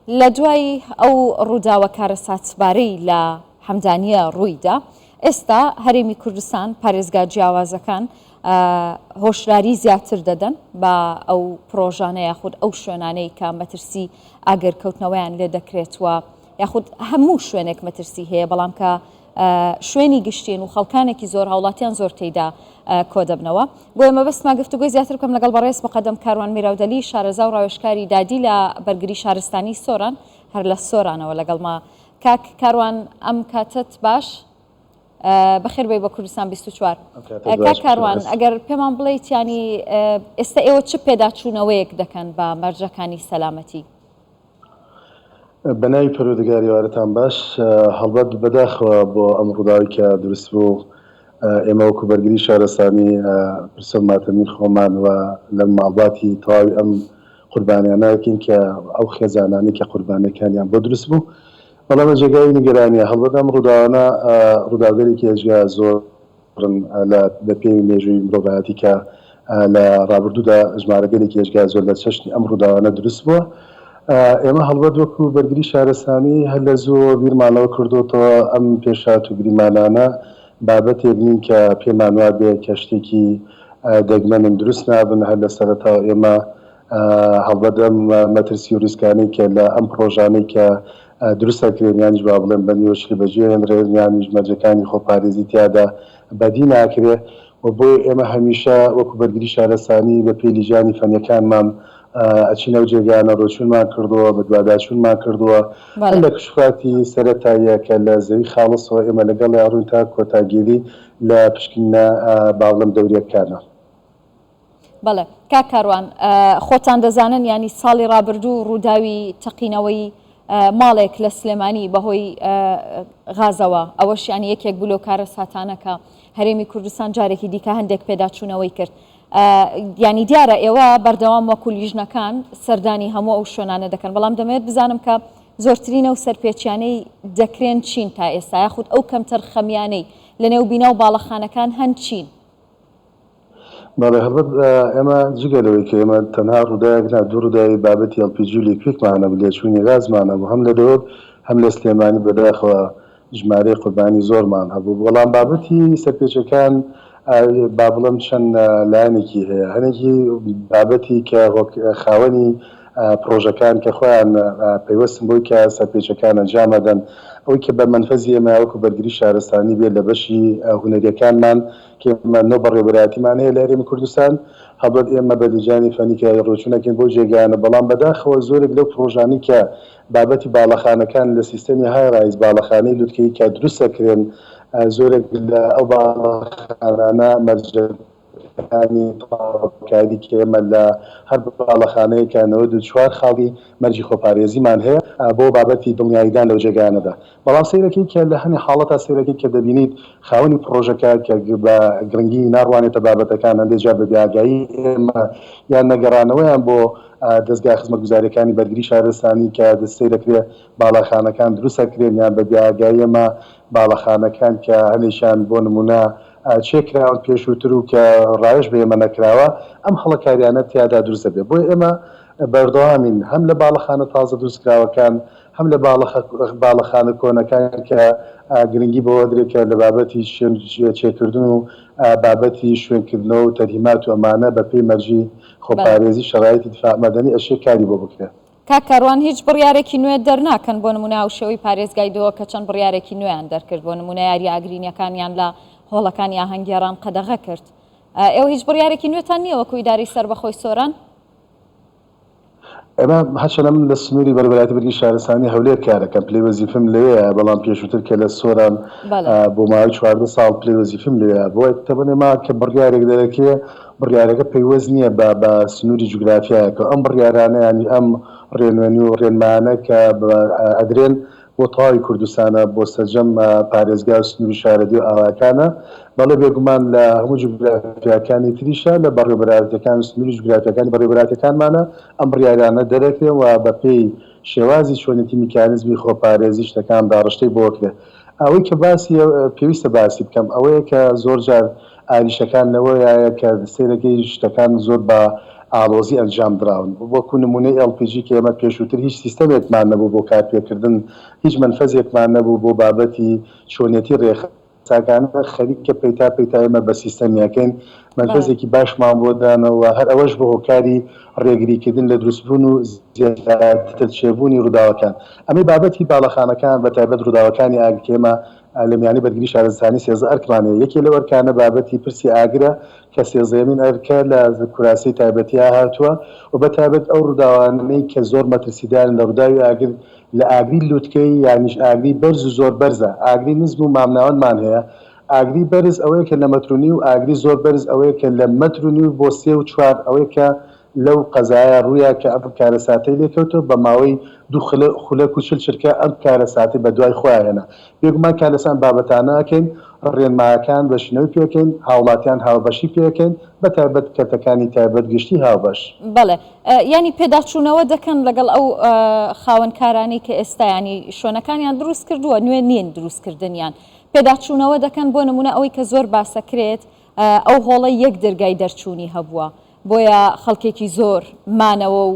لە دوای ئەو ڕووداوە کارەساتبارەی لە حەمدانیە ڕوویدا، ئێستا هەرێمی کوردستان پارێزگا جیاوازەکان هۆشداری زیاتر دەدەن بە ئەو پرۆژانە یاخود ئەو شوێنانەی کە مەترسی ئاگرکەوتنەوەیان لێ دەکرێتوە یاخود هەموو شوێنێک مەترسی هەیە، بەڵام کە شوێنی گشتین و خەڵکانێکی زۆر هاوڵاتیان زۆر تێیدا کۆ دەبنەوە. بۆ ئێمە بەستما گفتوگۆی زیاتر بکەم لەگەڵ بەڕێز مقەدەم کاروان میراودەلی، شارەزا و ڕاوێژکاری دادی لە بەرگری شارستانی سۆران، هەر لە سۆرانەوە لەگەڵما. کاک کاروان، ئەم کاتت باش؟ بەخێر بێ بە کوردستان 24. کاک کاروان، ئەگەر پێمان بڵێیت ینی ئێستا ئێوە چ پێداچوونەوەیەک دەکەن بە مەرجەکانی سەلامەتی؟ بەناوی پەروەردگاریوارەتان باش، هەڵبەت بەداخەوە بۆ ئەم ڕووداوی کە دروست بوو ئێمە وەکو بەرگری شارستانی پرسە ماتەمی خۆمان و لە ماڵباتی تەواوی ئەم قوربانیانەکەین کە ئەو خێزانانی کە قوربانەکانیان بۆ دروست بوو، بەڵام جێگای نیگەرانیە هەڵبەت ئەم ڕووداوانە ڕووداوگەرێکی هێژگا زۆرن لە پێی مێژووی مرۆڤایەتی کە لە ڕابردوودا ژمارەگەرێکی هێژگا زۆر لە چەشنی ئەم ڕووداوانە دروست بووە. ئێمە هەڵبەت وەکو بەرگری شارستانی هەر لە زۆر بیرمانەوە کردوتەوە ئەم پێشات و گریمانانە بابەتێک نین کە پێمان وا بێ کە شتێکی دەگمەنن دروست نابن. هەر لە سەرەتاوە ئێمە هەڵبەت ئەم مەترسی و ریسکانەی کە لە ئەم پرۆژانەی کە دروستەکرێن یانیش با بڵێن بە نیوەشی بەجێ هێنرێن یانیش مەرجەکانی خۆپارێزی تیادا بەدی ناکرێ و بۆی ئێمە هەمیشە وەکو بەرگری شارستانی بە پێی لیژانی فەنیەکانمان ئەچینە و جێگانە ڕۆچونمان کردووە، بە دوواداچوونمان کردووە لە کشوفاتی سەرەتاییە کە لە زەوی خاڵسەوە ئێمە لەگەڵ ڕووین تا کۆتاگیری لە پشکنە باڵم دەوریەکانە. بەڵێ کاک کاروان، خۆتان دەزانن ینی ساڵی ڕابردوو ڕووداوی تەقینەوەی ماڵێک لە سلێمانی بەهۆی غازەوە، ئەوەش ینی یەکێک بوو لەو کارە ساتانەکە هەرێمی کوردستان جارێکی دیکە هەندێک پێداچوونەوەی کرد. ینی دیارە ئێوە بەردەوام وەکو لیژنەکان سەردانی هەموو ئەو شوێنانە دەکەن، بەڵام دەمەوێت بزانم کە زۆرترینە و سەرپێچیانەی دەکرێن چین تا ئێستا، یاخود ئەو کەمتر خەمیانەی لە نێو بینە و باڵەخانەکان هەند چین؟ بەڵێ هەڵبەت ئێمە جگەلەوەی کە ئێمە تەنها ڕووداوێک نا دوو ڕووداوی بابەتی LPG و لیکویدمانە لێچوونی غازمانە بوو، هەم لە دەوڵ هەم لە سلێمانی بەداخەوە ژمارەی قوربانی زۆرمان هەبوو، بەڵام بابەتی سەرپێچەکان با بڵم چەند لایەنێکی هەیە. هەنێکی بابەتی کە خاوەنی پرۆژەکان کە خۆیان پەیوەستن بۆی کە سەرپێچەکان ئەنجامەدەن، ئەوەی کە بە منفەزی ئێمە وەکو بەرگری شارستانی بێت لە بەشی هونەریەکانمان کە ئێمە نۆ بەڕێوەبەرایەتیمان هەیە لە هەرێمی کوردستان، هەڵبەت ئێمە بە لیژانی فەنیکە ڕۆچونەکەین بۆ جێگانە، بەڵام بەداخەوە زۆرێک لەو پرۆژانی کە بابەتی باڵەخانەکان لە سیستەمی های ڕایز باڵەخانەی لوتکەی کە دروستەکرێن، زۆرێک لە ئەو باڵەخانانە مەرجەکانی کاری کە ئێمە لە هەر باڵەخانەیەکە 94 خاڵی مەرجی خۆپارێزیمان هەیە بۆ بابەتی دڵنیاییدان لەو جێگانەدا. بەڵام سەیرەکەی کە لە هەنی حاڵەتە سەیرەکەی کە دەبینیت خاوەنی پرۆژەکە کە بە گرنگی ناڕوانێتە بابەتەکان هەندێک جار بە بیاگایی ئێمە یان نەگەڕانەوەیان بۆ دەستگای خزمەتگوزاریەکانی بەرگری شارستانی کە دەستەی دەکرێت باڵەخانەکان دروستەکرێن یان بە بیاگایی ئێمە باڵەخانەکان کە هەنێشان بۆ نمونە چێکراون پێشووتر و کە ڕایش بە ئێمە نەکراوە، ئەم هەڵەکاریانە تیادا دروستە بێت. بۆی ئێمە بەردەوامین هەم لە باڵەخانە تازە دروستکراوەکان، هەم لە باڵەخانە کۆنەکان کە گرنگی بەوە درێکە لە بابەتی چێکردن و بابەتی شوێنکردنەوە و تەرهیمات و ئەمانە بە پێی مەرجی خۆپارێزی شەرایەتی دفاع مەدەنی ئەشێ کاری بۆ بکرێت. کاک کاروان، هیچ بڕیارێکی نوێ دەرناکەن بۆ نمونە هاوشێوەی پارێزگایدەوە کە چەند بڕیارێکی نوێیان دەرکرد، بۆ نمونە یاری ئاگرینیەکانیان لە هۆڵەکانی ئاهەنگێڕان قەدەغە کرد. ئێوە هیچ بڕیارێکی نوێتان نییە وەکو ئیداری سەربەخۆی سۆران؟ ئێمە هەچەنە من لە سنووری بەربەرایەتی بەرگری شارستانی هەولێر کارەکەم، پلەی وەزیفم لەوەیە، بەڵام پێشووتر کە لە سۆران بۆ ماوەی 14 ساڵ پلەی وەزیفم لەوەیە، بۆ تەبەنێما کە بڕیارێک دەرەکێ بڕیارەکە پەیوەست نییە بە سنووری جوگرافیایەکە. ئەم بڕیارانە ینی ئەم ڕێنوێنی و ڕێنمانە کە ئەدرێن بۆ تەواوی کوردستانە بۆ سەرجەم پارێزگا سنووری شارەدی و ئاواکانە، بەڵێ بێگومان لە هەموو جوگرافیەکانی تریشە لە بەڕێوەبەرایەتەکان سنووری جوگرافیەکانی بەڕێوەبەرایەتەکانمانە ئەم بڕیارانە دەرەکرێن و بە پێی شێوازی چۆنێتی میکانیزمی خۆپارێزی شتەکان داڕشتەی بۆ کرێ. ئەوەی کە باسی پێویستە باسی بکەم ئەوەیە کە زۆر جار ئاریشەکان لەوەیە کە سەیرەکەی شتەکان زۆر بە ئالۆزی ئەنجام دراون وەکو نمونەی LPG کە ئێمە پێشووتر هیچ سیستەمێکمان نەبوو بۆ کارپێکردن هیچ منفەزێکمان نەبوو بۆ بابەتی چۆنێتی ڕێخساکانە خەریک کە پەیتا ئێمە بە سیستەمیەکەین منفەزێکی باشمان بۆ دانەوە هەر ئەوەش بە هۆکاری ڕێگریکردن لە دروستبوون و زیاترچێبوونی ڕووداوەکان ئەمەی بابەتی باڵەخانەکان بە تایبەت ڕووداوەکانی ئاگرکێمە لە میانی بەرگری شارستانی 13 ئەرکمانەیە یەکێ لەو ئەرکانە بابەتی پرسی ئاگرە کە 13مین ئەرکە لە کوراسی تایبەتیە هاتووە و بە تایبەت ئەو ڕووداوانەی کە زۆر مەترسیدارن لە ڕووداوی ئاگر لە ئاگری لوتکەی یانیش ئاگری بەرز و زۆر بەرزە ئاگری نزم و مامناوەندمان هەیە ئاگری بەرز ئەوەیە کە لە مەترونی و ئاگری زۆر بەرز ئەوەیە کە لە مەترونی و بۆ 3 و 4 ئەوەیە کە لەو قەزایە ڕوویە کە ئەم کارەساتەی لێکەوتەوە بە ماوەی دوو خولەک و چرکە ئەم کارەساتی بە دوای خۆیانە بێگومان کارەسان بابەتانە ئەکەین ڕێنماکان بەشنەوەی پێکەین هاوڵاتیان هاوبەشی پێکەین بە تایبەت کەتەکانی تایبەت گشتی هاوبەش بەڵێ ینی پێداچوونەوە دەکەن لەگەڵ ئەو خاوەنکارانی کە ئێستا ینی شوێنەکانیان دروست کردووە نوێ نین دروستکردنیان پێداچوونەوە دەکەن بۆ نمونە ئەوەی کە زۆر باسەکرێت ئەو هۆڵە یەک دەرگای دەرچوونی هەبووە بۆیە خەڵکێکی زۆر مانەوە و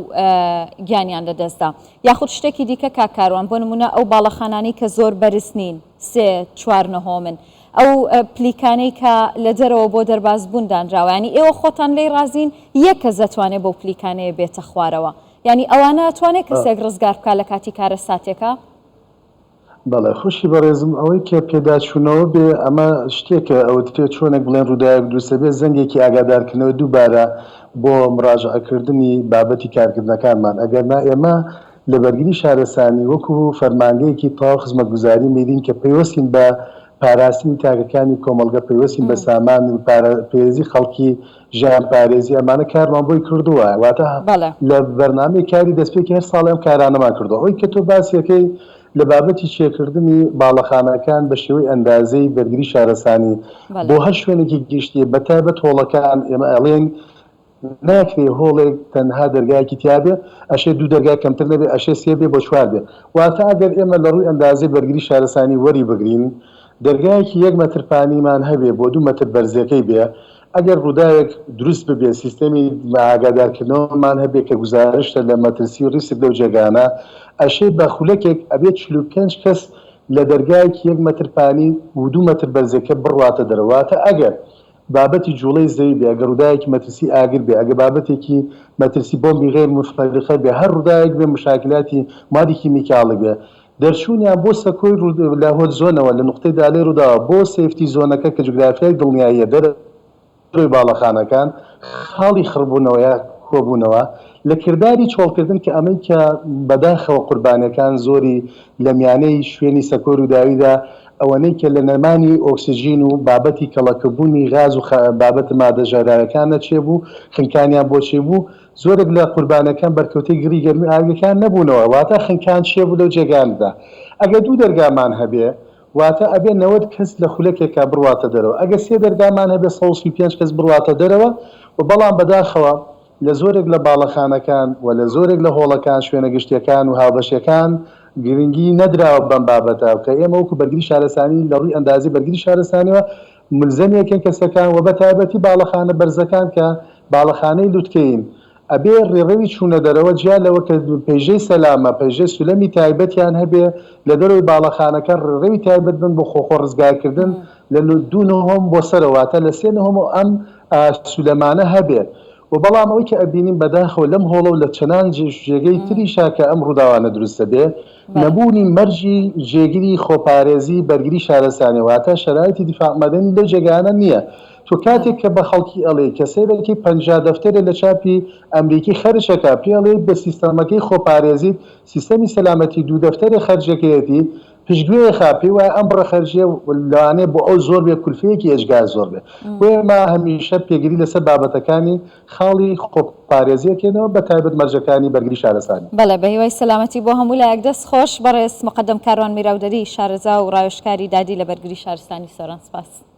گیانیان لەدەستدا یاخود شتێکی دیکە کاکاروان بۆ نمونە ئەو باڵەخانانەی کە زۆر بەرز نین 3-4 نەهۆمن ئەو پلیکانەی کە لە دەرەوە بۆ دەربازبوون دانراوە ینی ئێوە خۆتان لێی رازین یەک کەس دەتوانێت بەو پلیکانەیە بێتە خوارەوە ینی ئەوانە ئەتوانێت کەسێک ڕزگار بکات لە کاتی کارە ساتێکە بەڵێ خوشی بەڕێزم ئەوەی کە پێداچوونەوە بێ ئەمە شتێکە ئەوە دەبێت چۆنێک بڵێن ڕووداوێک دروستە بێت زەنگێکی ئاگادارکردنەوە دووبارە بۆ مراجعەکردنی بابەتی کارکردنەکانمان ئەگەرنا ئێمە لە بەرگری شارەسانی وەکو فەرمانگەیەکی تەواو خزمەتگوزاری میدین کە پەیوەستین بە پاراستنی تاگەکانی کۆمەڵگە پەیوەستین بە سامان پارێزی خەڵکی ژیان پارێزی ئەمانە کارمان بۆی کردووە واتە لە بەرنامەی کاری دەستپێکی هەر ساڵی ئەم کارانەمان کردووە ئەوەی کە تۆ باسیەکەی لە بابەتی چێکردنی باڵەخانەکان بە شێوەی ئەندازەی بەرگری شارەسانی بۆ هەر شوێنێکی گشتی بەتایبەت هۆڵەکان ئێمە ئەڵێن ناکرێ هۆڵێک تەنها دەرگایەکی تیابێ ئەشێ دوو دەرگای کەمتر نەبێ ئەشێ 3 بێ بۆ 4 بێ واتە ئەگەر ئێمە لە ڕووی ئەندازەی بەرگری شارەسانی وەری بگرین دەرگایەکی 1 مەتر پانیمان هەبێ بۆ 2 مەتر بەرزەکەی بێ ئەگەر ڕووداوێک دروست ببێ سیستەمی ئاگادارکردنەوەمان هەبێ کە گزارشتە لە مەترسی و ڕیسک لەو جێگانە ئەشێ بە خولەکێک ئەبێت 45 کەس لە دەرگایەکی 1 مەتر پانی و 2 مەتر بەرزەکە بڕواتە دەرەواتە ئەگەر بابەتی جوڵەی زەوی بێ ئەگەر ڕووداوێکی مەترسی ئاگر بێ ئەگەر بابەتێکی مەترسی بۆمبی غێر مفەرخە بێ هەر ڕووداوێک بێ مشاکلاتی مادی کیمیکاڵی بێ دەرچوونیان بۆ سەکۆی لە هۆت زۆنەوە لە نقطەی دالێ ڕووداوە بۆ سێفتی زۆنەکە کە جوگرافیای دڵنیاییە دەرەوەی باڵەخانەکان خاڵی خڕبوونەوە کۆبوونەوە لە کردداری چۆڵکردن کە ئەمەی کە بەداخەوە قوربانەکان زۆری لە میانەی شوێنی سەکۆر و داویدا ئەوەنەی کە لە نەمانی ئۆکسسیژین و بابەتی کەڵەکەبوونی غاز و بابەت مادەژەرایەکان نەچێ بوو خنکانیان بۆچێ بوو زۆرێک لە قوربانەکان بەرکەوتەی گری گەرمی ئاگەکان نەبوونەوە واتە خنکان چێ بوو لەو جێگاندا ئەگەر دوو دەرگامان هەبێ واتە ئەبێ 90 کەس لە خولەکێکا بڕواتە دەرەوە ئەگەر 3 دەرگامان هەبێ 135 کەس بڕواتە دەرەوە و بەڵام بەداخەوە لە زۆرێک لە باڵەخانەکان و لە زۆرێک لە هۆڵەکان شوێنە گشتیەکان و هاوبەشەکان گرنگی نەدراوە بەم بابەتە کە ئێمە وەکو بەرگری شارەسانی لە ڕووی ئەندازی بەرگری شارەسانیەوە ملزەمیەکەن کەسەکان و بە تایبەتی باڵەخانە بەرزەکان کە باڵەخانەی لوتکەین ئەبێ ڕێڕەوی چوونە دەرەوە جیا لەوە کە پێژەی سەلامە پێژەی سولەمی تایبەتیان هەبێ لە دەروی باڵەخانەکە ڕێڕەوی تایبەت بن بۆ خۆخۆ ڕزگارکردن لە 2 بۆ سەرەواتە لە 3 ئەم سولەمانە هەبێت و بەڵام ئەوەی کە ئەبینین بەداخەوە لەم هۆڵە و لە چەنان جێگەی تریشا کە ئەم ڕووداوانە دروستە بێ نەبوونی مەرجی جێگیری خۆپارێزی بەرگری شارەسانی واتە شەرایەتی دیفاع مەدەنی لەو جێگانە نییە تۆ کاتێک کە بە خەڵکی ئەڵێ کە سەیرێکی 50 دەفتەرە لە چاپی ئەمریکی خەرجەکە پێڵێ بە سیستەمەکەی خۆپارێزیت سیستەمی سەلامەتی دوو دەفتەرە خەرجەکەیەتی پشتگوێ خاپی وای ئەم بڕە خەرجیە لەوانێ بۆ ئەو زۆر بێ کولفەیەکی ئەجگار زۆر بێ وێمە هەمیشە پێگیری لەسەر بابەتەکانی خاڵی خۆپارێزیەکەنەوە بە تایبەت مەرجەکانی بەرگری شارەسانی بەڵێ بە هیوای سەلامەتی بۆ هەموو لایەک دەست خۆش بەڕێز مقدم کاروان میراودەری شارەزا و ڕایۆشکاری دادی لە بەرگری شارستانی سۆران سپاس